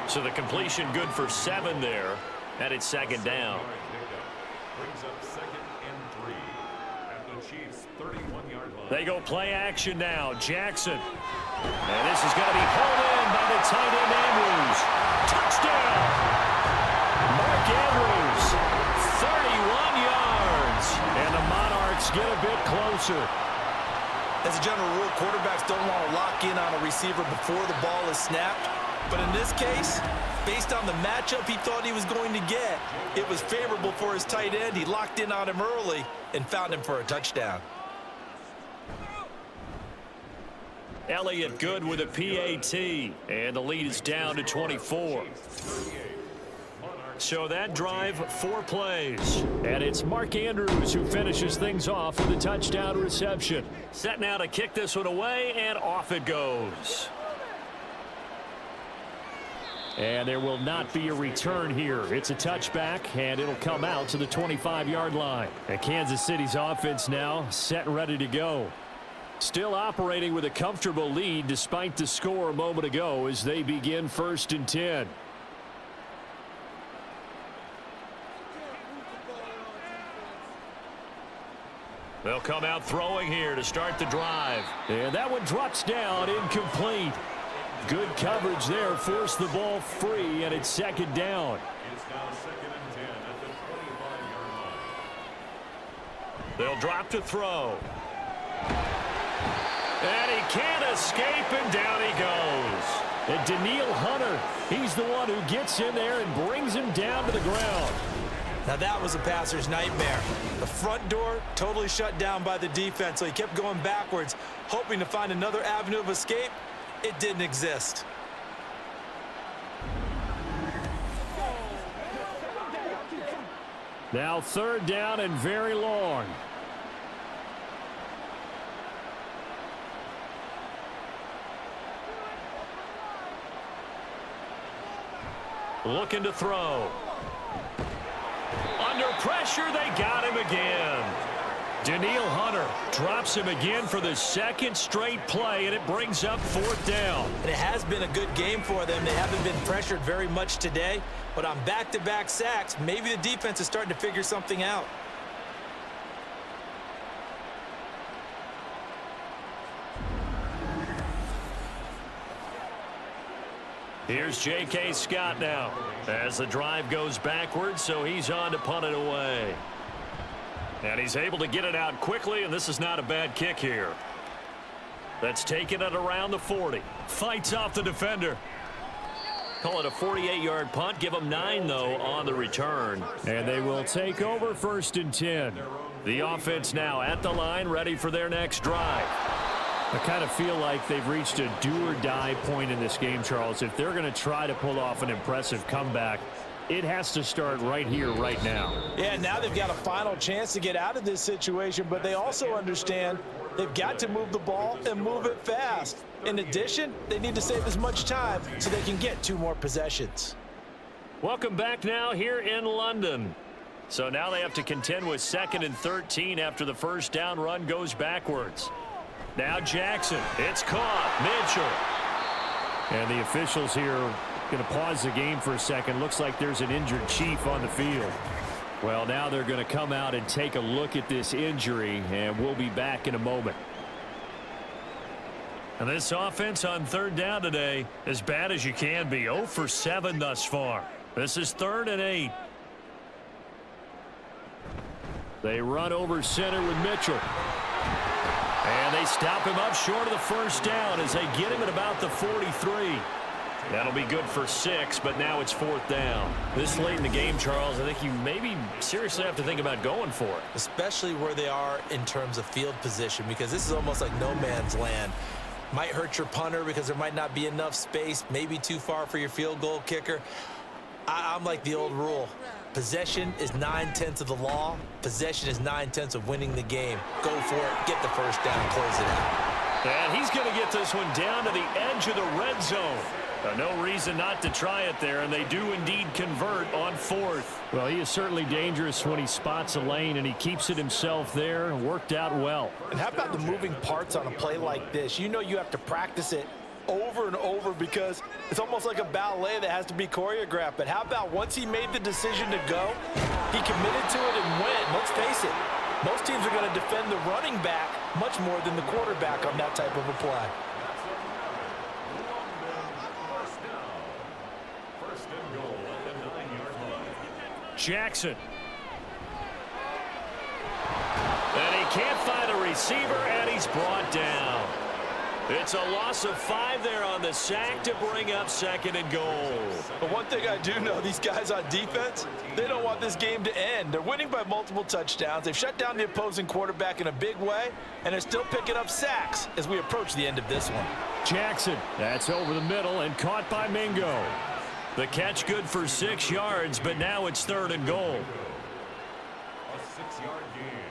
So the completion good for 7 there, and it's second down. Brings up 2nd and 3 at the Chiefs' 31-yard line. They go play action now. Jackson. And this is going to be hauled in by the tight end Andrews. Touchdown! Mark Andrews, 31 yards. And the Monarchs get a bit closer. As a general rule, quarterbacks don't want to lock in on a receiver before the ball is snapped. But in this case, based on the matchup he thought he was going to get, it was favorable for his tight end. He locked in on him early and found him for a touchdown. Elliott good with a PAT, and the lead is down to 24. So that drive, 4 plays. And it's Mark Andrews who finishes things off with a touchdown reception. Set now to kick this one away, and off it goes. And there will not be a return here. It's a touchback, and it'll come out to the 25-yard line. And Kansas City's offense now set and ready to go. Still operating with a comfortable lead despite the score a moment ago as they begin 1st and 10. They'll come out throwing here to start the drive. And that one drops down, incomplete. Good coverage there, forced the ball free, and it's second down. It's now 2nd and 10 at the 25-yard line. They'll drop to throw. And he can't escape, and down he goes. And Danielle Hunter, he's the one who gets in there and brings him down to the ground. Now that was a passer's nightmare. The front door totally shut down by the defense, so he kept going backwards, hoping to find another avenue of escape. It didn't exist. Now 3rd down and very long. Looking to throw. Under pressure, they got him again. Danielle Hunter drops him again for the 2nd straight play, and it brings up 4th down. And it has been a good game for them. They haven't been pressured very much today, but on back-to-back sacks, maybe the defense is starting to figure something out. Here's J.K. Scott now as the drive goes backwards, so he's on to punt it away. And he's able to get it out quickly, and this is not a bad kick here. That's taken it around the 40. Fights off the defender. Call it a 48-yard punt. Give them 9, though, on the return. And they will take over 1st and 10. The offense now at the line, ready for their next drive. I kind of feel like they've reached a do-or-die point in this game, Charles. If they're going to try to pull off an impressive comeback, it has to start right here, right now. Yeah, now they've got a final chance to get out of this situation, but they also understand they've got to move the ball and move it fast. In addition, they need to save as much time so they can get 2 more possessions. Welcome back now here in London. So now they have to contend with 2nd and 13 after the 1st down run goes backwards. Now Jackson, it's caught, Mitchell. And the officials here going to pause the game for a second. Looks like there's an injured Chief on the field. Well, now they're going to come out and take a look at this injury, and we'll be back in a moment. And this offense on 3rd down today, as bad as you can be, 0 for 7 thus far. This is 3rd and 8. They run over center with Mitchell. And they stop him up short of the 1st down as they get him at about the 43. That'll be good for 6, but now it's 4th down. This late in the game, Charles, I think you maybe seriously have to think about going for it. Especially where they are in terms of field position, because this is almost like no man's land. Might hurt your punter because there might not be enough space, maybe too far for your field goal kicker. I'm like the old rule. Possession is 9/10 of the law. Possession is 9/10 of winning the game. Go for it. Get the first down. Close it out. And he's going to get this one down to the edge of the red zone. No reason not to try it there, and they do indeed convert on 4th. Well, he is certainly dangerous when he spots a lane, and he keeps it himself there. Worked out well. And how about the moving parts on a play like this? You know you have to practice it over and over because it's almost like a ballet that has to be choreographed. But how about once he made the decision to go, he committed to it and went. Let's face it, most teams are going to defend the running back much more than the quarterback on that type of a play. First and goal at the 9-yard line. Jackson. And he can't find a receiver, and he's brought down. It's a loss of 5 there on the sack to bring up 2nd and goal. But one thing I do know, these guys on defense, they don't want this game to end. They're winning by multiple touchdowns. They've shut down the opposing quarterback in a big way, and they're still picking up sacks as we approach the end of this one. Jackson, that's over the middle and caught by Mingo. The catch good for 6 yards, but now it's 3rd and goal. A 6-yard gain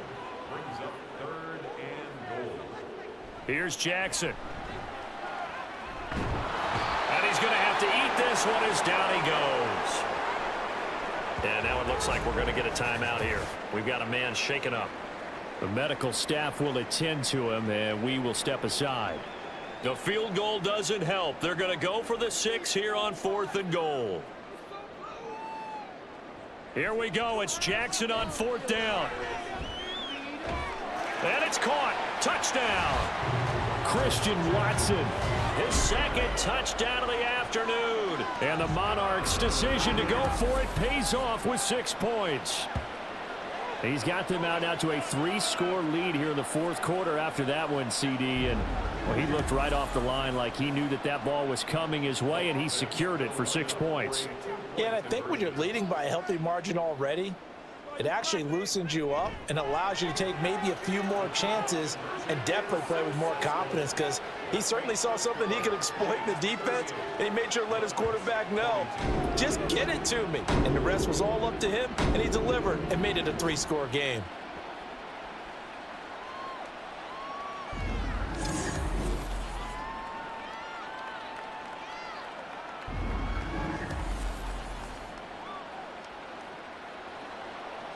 brings up 3rd and goal. Here's Jackson. And he's going to have to eat this one as down he goes. And now it looks like we're going to get a timeout here. We've got a man shaken up. The medical staff will attend to him, and we will step aside. The field goal doesn't help. They're going to go for the 6 here on 4th and goal. Here we go. It's Jackson on 4th down. And it's caught. Touchdown. Christian Watson. His 2nd touchdown of the afternoon. And the Monarchs' decision to go for it pays off with 6 points. He's got them out now to a 3-score lead here in the 4th quarter after that one, CD. And well, he looked right off the line like he knew that that ball was coming his way, and he secured it for 6 points. Yeah, and I think when you're leading by a healthy margin already, it actually loosens you up and allows you to take maybe a few more chances and definitely play with more confidence because he certainly saw something he could exploit in the defense, and he made sure to let his quarterback know, just get it to me. And the rest was all up to him, and he delivered and made it a 3-score game.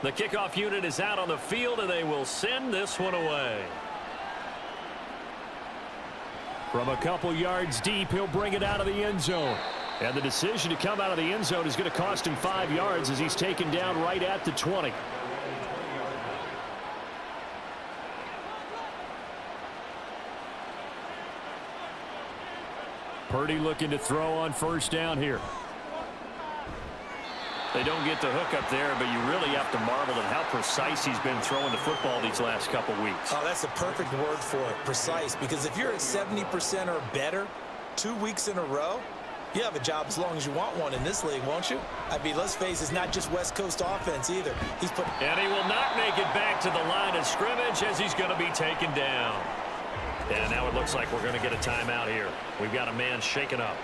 The kickoff unit is out on the field, and they will send this one away. From a couple yards deep, he'll bring it out of the end zone. And the decision to come out of the end zone is going to cost him 5 yards as he's taken down right at the 20. Purdy looking to throw on 1st down here. They don't get the hook up there, but you really have to marvel at how precise he's been throwing the football these last couple weeks. Oh, that's the perfect word for it, precise, because if you're at 70% or better 2 weeks in a row, you have a job as long as you want one in this league, won't you? I mean, let's face it, it's not just West Coast offense either. And he will not make it back to the line of scrimmage as he's going to be taken down. And now it looks like we're going to get a timeout here. We've got a man shaken up.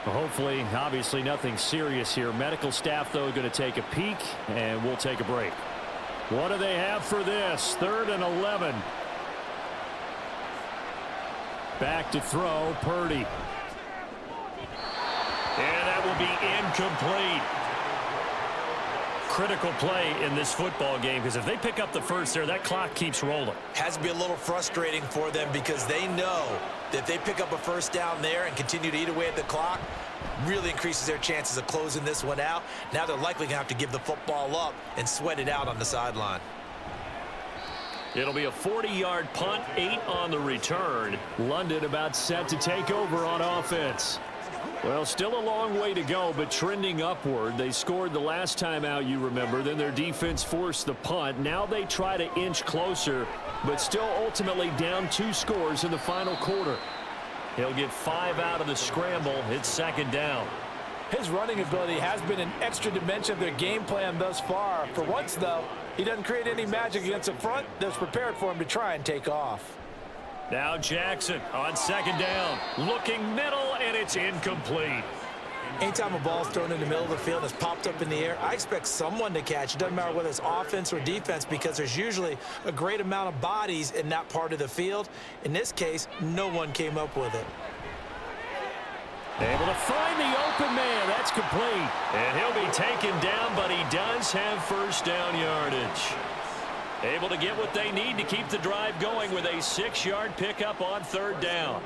Well, hopefully, obviously nothing serious here. Medical staff, though, going to take a peek, and we'll take a break. What do they have for this? 3rd and 11. Back to throw, Purdy. And that will be incomplete. Critical play in this football game, because if they pick up the 1st there, that clock keeps rolling. Has to be a little frustrating for them because they know that if they pick up a 1st down there and continue to eat away at the clock, really increases their chances of closing this one out. Now they're likely going to have to give the football up and sweat it out on the sideline. It'll be a 40-yard punt, 8 on the return. London about set to take over on offense. Well, still a long way to go, but trending upward. They scored the last time out, you remember. Then their defense forced the punt. Now they try to inch closer, but still ultimately down 2 scores in the final quarter. He'll get 5 out of the scramble. It's 2nd down. His running ability has been an extra dimension of their game plan thus far. For once, though, he doesn't create any magic against the front that's prepared for him to try and take off. Now Jackson on 2nd down. Looking middle, and it's incomplete. Anytime a ball's thrown in the middle of the field and it's popped up in the air, I expect someone to catch. It doesn't matter whether it's offense or defense because there's usually a great amount of bodies in that part of the field. In this case, no one came up with it. Able to find the open man. That's complete. And he'll be taken down, but he does have first down yardage. Able to get what they need to keep the drive going with a 6-yard pickup on third down.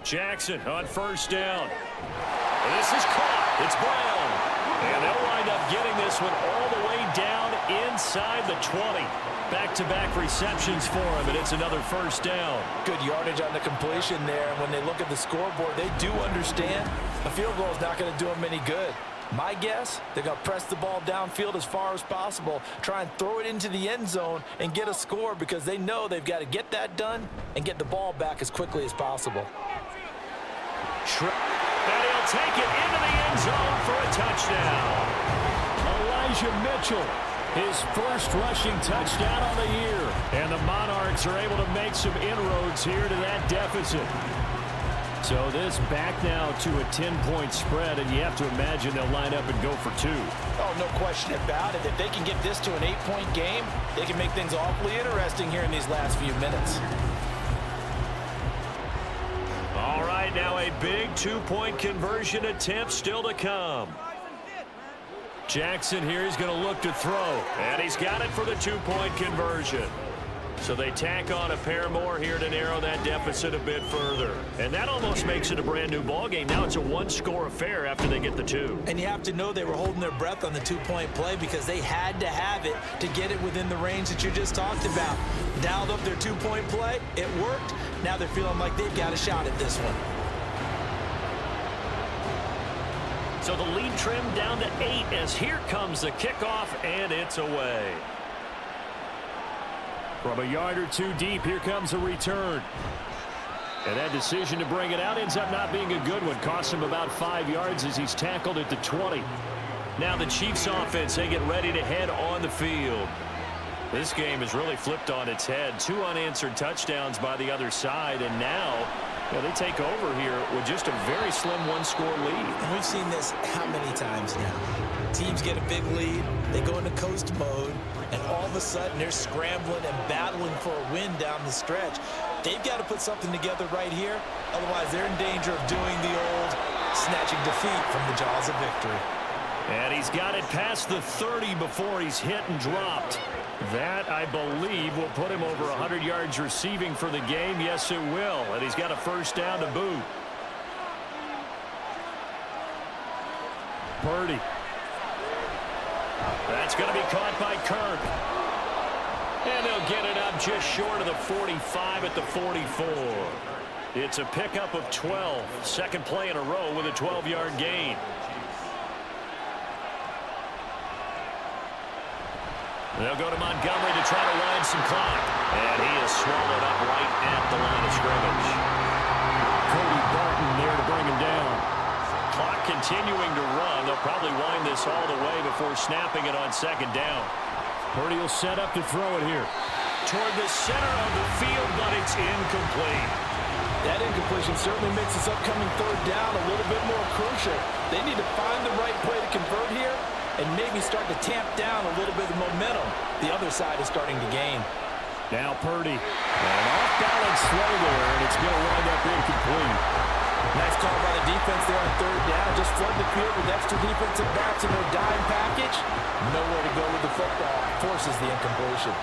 Jackson on first down. And this is caught. It's Brown. And they'll wind up getting this one all the way down inside the 20. Back-to-back receptions for him, and it's another first down. Good yardage on the completion there. And when they look at the scoreboard, they do understand a field goal is not going to do them any good. My guess, they're going to press the ball downfield as far as possible, try and throw it into the end zone and get a score because they know they've got to get that done and get the ball back as quickly as possible. And he'll take it into the end zone for a touchdown. Elijah Mitchell, his first rushing touchdown on the year. And the Monarchs are able to make some inroads here to that deficit. So this back now to a 10-point spread, and you have to imagine they'll line up and go for 2. Oh, no question about it. If they can get this to an 8-point game, they can make things awfully interesting here in these last few minutes. All right, now a big 2-point conversion attempt still to come. Jackson here is going to look to throw, and he's got it for the 2-point conversion. So they tack on a pair more here to narrow that deficit a bit further. And that almost makes it a brand-new ball game. Now it's a 1-score affair after they get the 2. And you have to know they were holding their breath on the 2-point play because they had to have it to get it within the range that you just talked about. Dialed up their 2-point play. It worked. Now they're feeling like they've got a shot at this one. So the lead trimmed down to 8 as here comes the kickoff, and it's away. From a yard or 2 deep, here comes a return. And that decision to bring it out ends up not being a good one. Costs him about 5 yards as he's tackled at the 20. Now the Chiefs offense, they get ready to head on the field. This game is really flipped on its head. 2 unanswered touchdowns by the other side, and now they take over here with just a very slim 1-score lead. And we've seen this how many times now? Teams get a big lead, they go into coast mode, and all of a sudden they're scrambling and battling for a win down the stretch. They've got to put something together right here, otherwise they're in danger of doing the old snatching defeat from the jaws of victory. And he's got it past the 30 before he's hit and dropped. That, I believe, will put him over 100 yards receiving for the game. Yes, it will. And he's got a first down to boot. Purdy. That's going to be caught by Kirk. And they'll get it up just short of the 45 at the 44. It's a pickup of 12. Second play in a row with a 12-yard gain. They'll go to Montgomery to try to wind some clock. And he is swallowed up right at the line of scrimmage. Cody Barton there to bring him down. Clock continuing to run. They'll probably wind this all the way before snapping it on second down. Purdy will set up to throw it here. Toward the center of the field, but it's incomplete. That incompletion certainly makes this upcoming third down a little bit more crucial. They need to find the right play to convert here and maybe start to tamp down a little bit of momentum. The other side is starting to gain. Now Purdy. An off-balance throw there, and it's going to wind up incomplete. Nice call by the defense there on third down. Just flood the field with extra defensive backs in their dime package. Nowhere to go with the football. Forces the incompletion.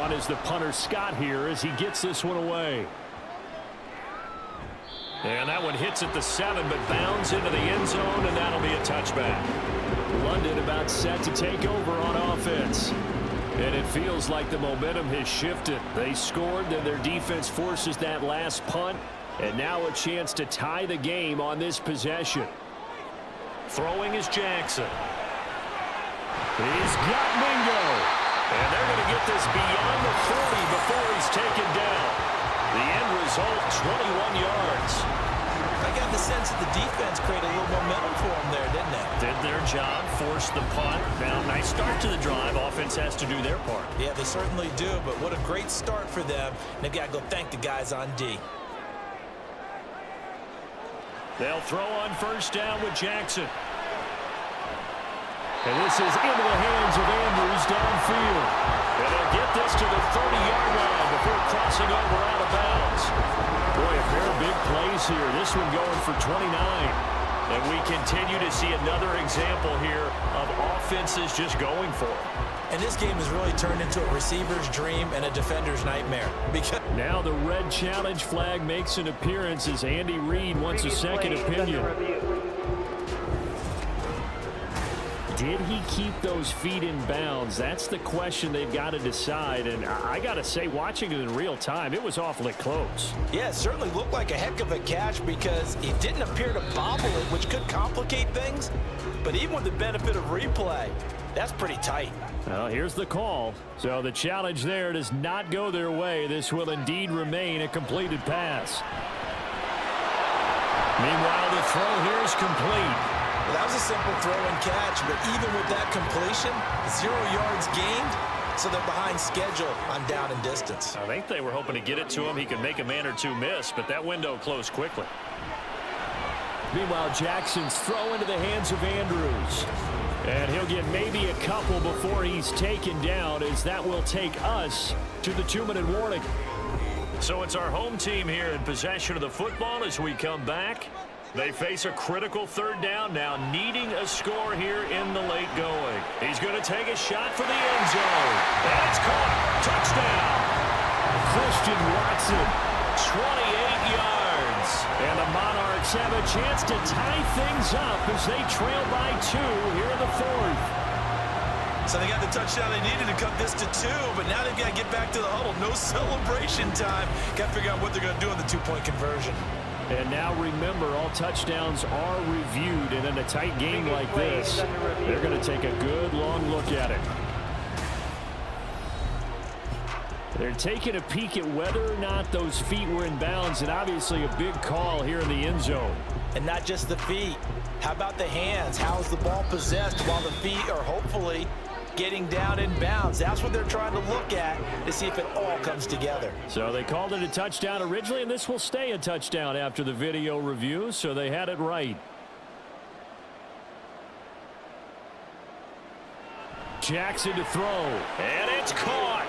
On is the punter Scott here as he gets this one away. And that one hits at the 7, but bounds into the end zone, and that'll be a touchback. London about set to take over on offense. And it feels like the momentum has shifted. They scored, then their defense forces that last punt, and now a chance to tie the game on this possession. Throwing is Jackson. He's got Mingo. And they're going to get this beyond the 40 before he's taken down. The end result, 21 yards. I got the sense that the defense created a little momentum for them there, didn't they? Did their job, forced the punt. Now, nice start to the drive. Offense has to do their part. Yeah, they certainly do, but what a great start for them. And they've got to go thank the guys on D. They'll throw on first down with Jackson. And this is into the hands of Andrews downfield. And they'll get this to the 30-yard line before crossing over out of bounds. Boy, a pair of big plays here. This one going for 29. And we continue to see another example here of offenses just going for it. And this game has really turned into a receiver's dream and a defender's nightmare. Because now the red challenge flag makes an appearance as Andy Reid wants a second opinion. Did he keep those feet in bounds? That's the question they've got to decide. And I got to say, watching it in real time, it was awfully close. yeah, it certainly looked like a heck of a catch because he didn't appear to bobble it, which could complicate things. But even with the benefit of replay, that's pretty tight. Well, here's the call. So the challenge there does not go their way. This will indeed remain a completed pass. Meanwhile, the throw here is complete. Well, that was a simple throw and catch, but even with that completion, 0 yards gained, so they're behind schedule on down and distance. I think they were hoping to get it to him. He could make a man or two miss, but that window closed quickly. Meanwhile, Jackson's throw into the hands of Andrews. And he'll get maybe a couple before he's taken down, as that will take us to the 2-minute warning. So it's our home team here in possession of the football as we come back. They face a critical third down now, needing a score here in the late going. He's going to take a shot for the end zone. And it's caught. Touchdown. Christian Watson, 28 yards. And the Monarchs have a chance to tie things up as they trail by 2 here in the fourth. So they got the touchdown they needed to cut this to 2, but now they've got to get back to the huddle. No celebration time. Got to figure out what they're going to do on the 2-point conversion. And now remember, all touchdowns are reviewed, and in a tight game like this, they're going to take a good long look at it. They're taking a peek at whether or not those feet were in bounds, and obviously a big call here in the end zone. And not just the feet. How about the hands? How is the ball possessed while the feet are hopefully getting down in bounds? That's what they're trying to look at to see if it all comes together. So they called it a touchdown originally, and this will stay a touchdown after the video review, so they had it right. Jackson to throw, and it's caught.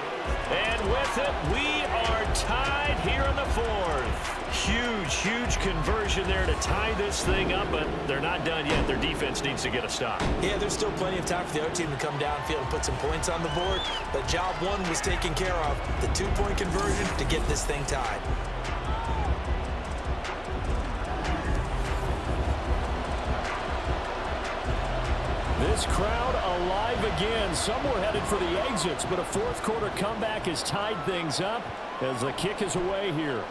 And with it, we are tied here in the fourth. Huge conversion there to tie this thing up, but they're not done yet. Their defense needs to get a stop. Yeah, there's still plenty of time for the other team to come downfield and put some points on the board, but job one was taken care of. The 2-point conversion to get this thing tied. This crowd alive again. Some were headed for the exits, but a fourth-quarter comeback has tied things up as the kick is away here.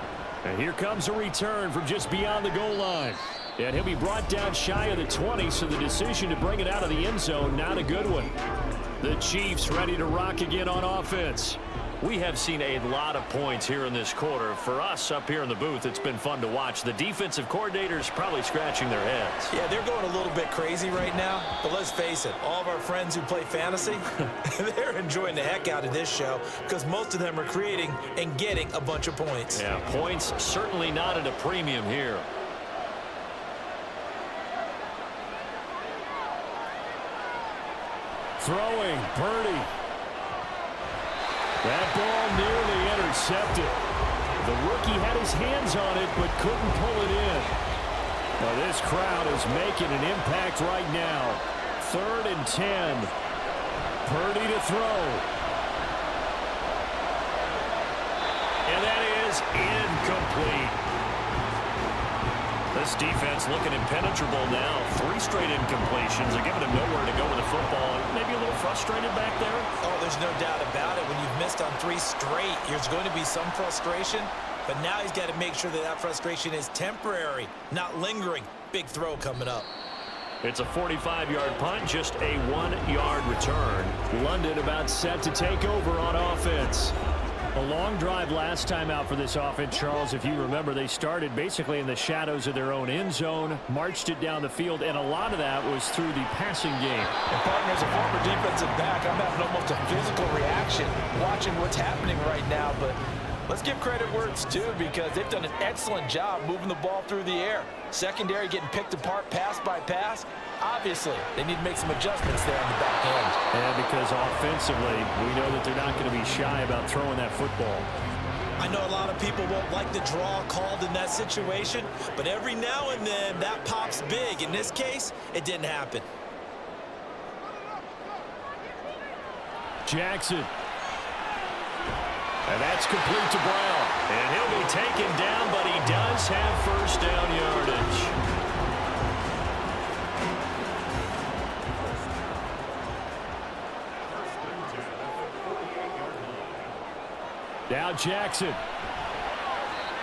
And here comes a return from just beyond the goal line. And he'll be brought down shy of the 20, so the decision to bring it out of the end zone, not a good one. The Chiefs ready to rock again on offense. We have seen a lot of points here in this quarter. For us up here in the booth, it's been fun to watch. The defensive coordinators probably scratching their heads. Yeah, they're going a little bit crazy right now, but let's face it, all of our friends who play fantasy, they're enjoying the heck out of this show because most of them are creating and getting a bunch of points. Yeah, points certainly not at a premium here. Throwing, Purdy. That ball nearly intercepted. The rookie had his hands on it but couldn't pull it in. Now this crowd is making an impact right now. 3rd and 10. Purdy to throw. And that is incomplete. This defense looking impenetrable now. 3 straight incompletions. They're giving him nowhere to go with the football. Maybe a little frustrated back there. Oh, there's no doubt about it. When you've missed on 3 straight, there's going to be some frustration. But now he's got to make sure that that frustration is temporary, not lingering. Big throw coming up. It's a 45-yard punt, just a 1-yard return. London about set to take over on offense. A long drive last time out for this offense, Charles. If you remember, they started basically in the shadows of their own end zone, marched it down the field, and a lot of that was through the passing game. And partner, as a former defensive back, I'm having almost a physical reaction watching what's happening right now. But let's give credit where it's due, because they've done an excellent job moving the ball through the air. Secondary getting picked apart pass by pass. Obviously, they need to make some adjustments there on the back end. And because offensively, we know that they're not going to be shy about throwing that football. I know a lot of people won't like the draw called in that situation, but every now and then that pops big. In this case, it didn't happen. Jackson. And that's complete to Brown. And he'll be taken down, but he does have first down yardage. Now Jackson.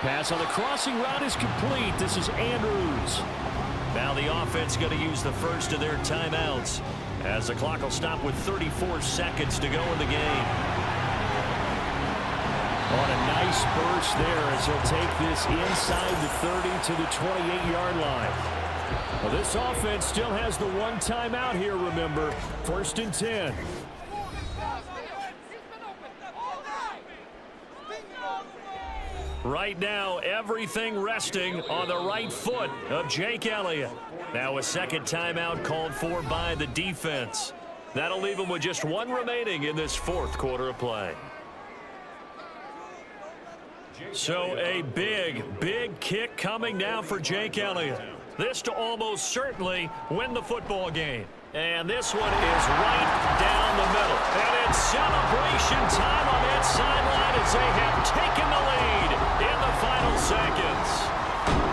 Pass on the crossing route is complete. This is Andrews. Now the offense going to use the first of their timeouts, as the clock will stop with 34 seconds to go in the game. On a nice burst there, as he'll take this inside the 30 to the 28-yard line. Well, this offense still has the one timeout here, remember. 1st and 10. Right now, everything resting on the right foot of Jake Elliott. Now a second timeout called for by the defense. That'll leave him with just one remaining in this 4th quarter of play. So a big kick coming now for Jake Elliott. This to almost certainly win the football game. And this one is right down the middle. And it's celebration time on that sideline as they have taken the lead in the final seconds.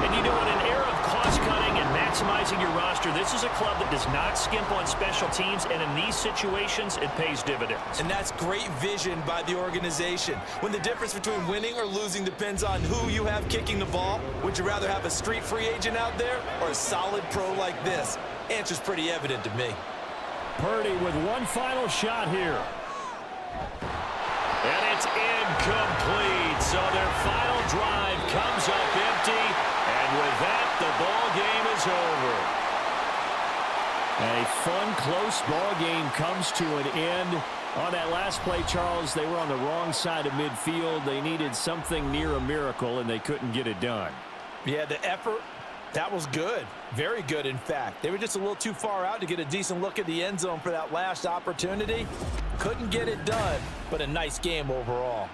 And you know, in an era of cost-cutting and maximizing your roster, this is a club that does not skimp on special teams, and in these situations, it pays dividends. And that's great vision by the organization. When the difference between winning or losing depends on who you have kicking the ball, would you rather have a street free agent out there or a solid pro like this? Answer's pretty evident to me. Purdy with one final shot here. And it's incomplete. So their final drive comes up empty. And with that, the ball game is over. A fun, close ball game comes to an end. On that last play, Charles, they were on the wrong side of midfield. They needed something near a miracle, and they couldn't get it done. Yeah, the effort, that was good. Very good, in fact. They were just a little too far out to get a decent look at the end zone for that last opportunity. Couldn't get it done, but a nice game overall.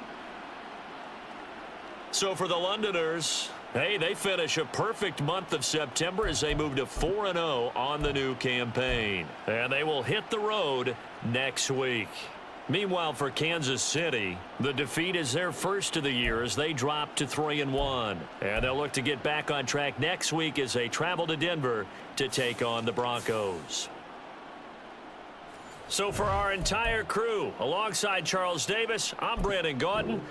So for the Londoners, hey, they finish a perfect month of September as they move to 4-0 on the new campaign. And they will hit the road next week. Meanwhile, for Kansas City, the defeat is their first of the year as they drop to 3-1. And they'll look to get back on track next week as they travel to Denver to take on the Broncos. So for our entire crew, alongside Charles Davis, I'm Brandon Gaudin.